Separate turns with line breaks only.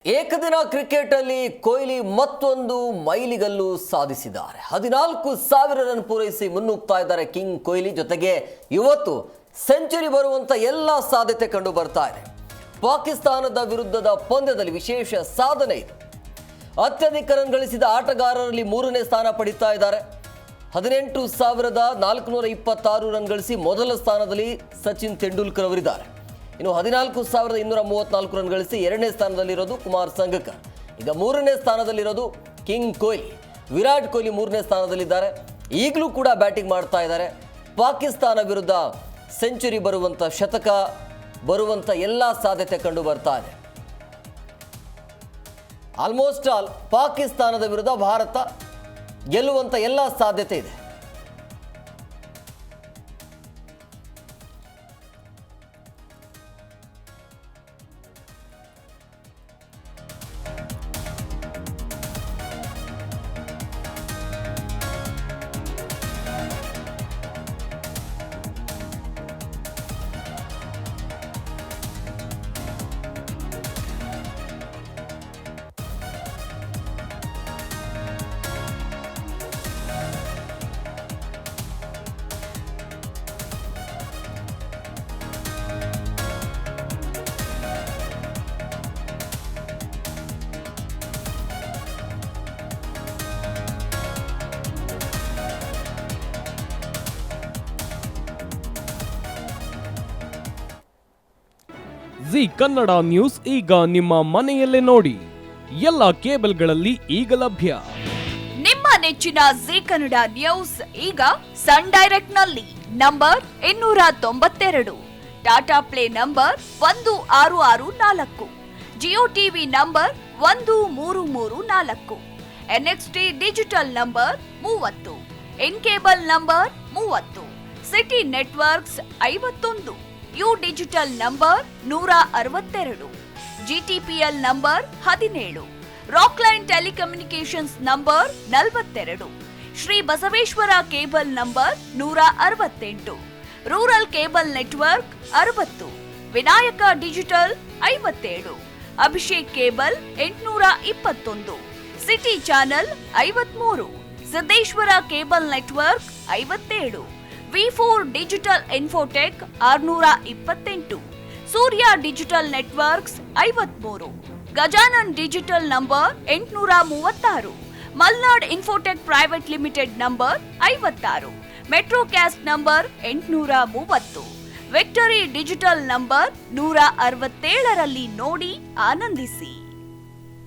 ಏಕದಿನ ಕ್ರಿಕೆಟ್ ಅಲ್ಲಿ ಕೊಹ್ಲಿ ಮತ್ತೊಂದು ಮೈಲಿಗಲ್ಲು ಸಾಧಿಸಿದ್ದಾರೆ. 14,000 ರನ್ ಪೂರೈಸಿ ಮುನ್ನುಗ್ತಾ ಇದ್ದಾರೆ ಕಿಂಗ್ ಕೊಹ್ಲಿ. ಜೊತೆಗೆ ಇವತ್ತು ಸೆಂಚುರಿ ಬರುವಂತ ಎಲ್ಲ ಸಾಧ್ಯತೆ ಕಂಡು ಬರ್ತಾ ಇದೆ. ಪಾಕಿಸ್ತಾನದ ವಿರುದ್ಧದ ಪಂದ್ಯದಲ್ಲಿ ವಿಶೇಷ ಸಾಧನೆ ಇದೆ. ಅತ್ಯಧಿಕ ರನ್ ಗಳಿಸಿದ ಆಟಗಾರರಲ್ಲಿ 3ನೇ ಸ್ಥಾನ ಪಡಿತಾ ಇದ್ದಾರೆ. 18,426 ರನ್ ಗಳಿಸಿ ಮೊದಲ ಸ್ಥಾನದಲ್ಲಿ ಸಚಿನ್ ತೆಂಡೂಲ್ಕರ್ ಅವರಿದ್ದಾರೆ. ಇನ್ನು 14,234 ರನ್ ಗಳಿಸಿ 2ನೇ ಸ್ಥಾನದಲ್ಲಿರೋದು ಕುಮಾರ್ ಸಂಗಕ್ಕರ್. ಈಗ 3ನೇ ಸ್ಥಾನದಲ್ಲಿರೋದು ಕಿಂಗ್ ಕೊಹ್ಲಿ. ವಿರಾಟ್ ಕೊಹ್ಲಿ 3ನೇ ಸ್ಥಾನದಲ್ಲಿದ್ದಾರೆ. ಈಗಲೂ ಕೂಡ ಬ್ಯಾಟಿಂಗ್ ಮಾಡ್ತಾ ಇದ್ದಾರೆ. ಪಾಕಿಸ್ತಾನ ವಿರುದ್ಧ ಸೆಂಚುರಿ ಬರುವಂಥ, ಶತಕ ಬರುವಂಥ ಎಲ್ಲ ಸಾಧ್ಯತೆ ಕಂಡು ಬರ್ತಾ ಇದೆ. ಆಲ್ಮೋಸ್ಟ್ ಆಲ್ ಪಾಕಿಸ್ತಾನದ ವಿರುದ್ಧ ಭಾರತ ಗೆಲ್ಲುವಂಥ ಎಲ್ಲ ಸಾಧ್ಯತೆ ಇದೆ.
ಜಿ ಕನ್ನಡ ನ್ಯೂಸ್ ಈಗ ನಿಮ್ಮ ಮನೆಯಲ್ಲೇ ನೋಡಿ. ಎಲ್ಲ ಕೇಬಲ್ಗಳಲ್ಲಿ ಈಗ ಲಭ್ಯ.
ನಿಮ್ಮ ನೆಚ್ಚಿನ ಜಿ ಕನ್ನಡ ನ್ಯೂಸ್ ಈಗ ಸನ್ ಡೈರೆಕ್ಟ್ ನಲ್ಲಿ number 292, Tata play number 1664, Jio TV number 1334, NXT digital number 30, in cable number 30, city networks 51, U digital number 162, GTPL number 17, Rockline telecommunications number 42, Shri Basaveshwara cable number 168, rural cable network 60, Vinayaka digital 57, Abhishek cable 821, city channel 53, Siddeshwara cable network 57, V4 digital Infotech 628, Surya digital networks 53, Gajanan digital number 836, Malnad Infotech Private Limited number 56, Metrocast number 830, Victory Digital number 167ರಲ್ಲಿ ನೋಡಿ ಆನಂದಿಸಿ.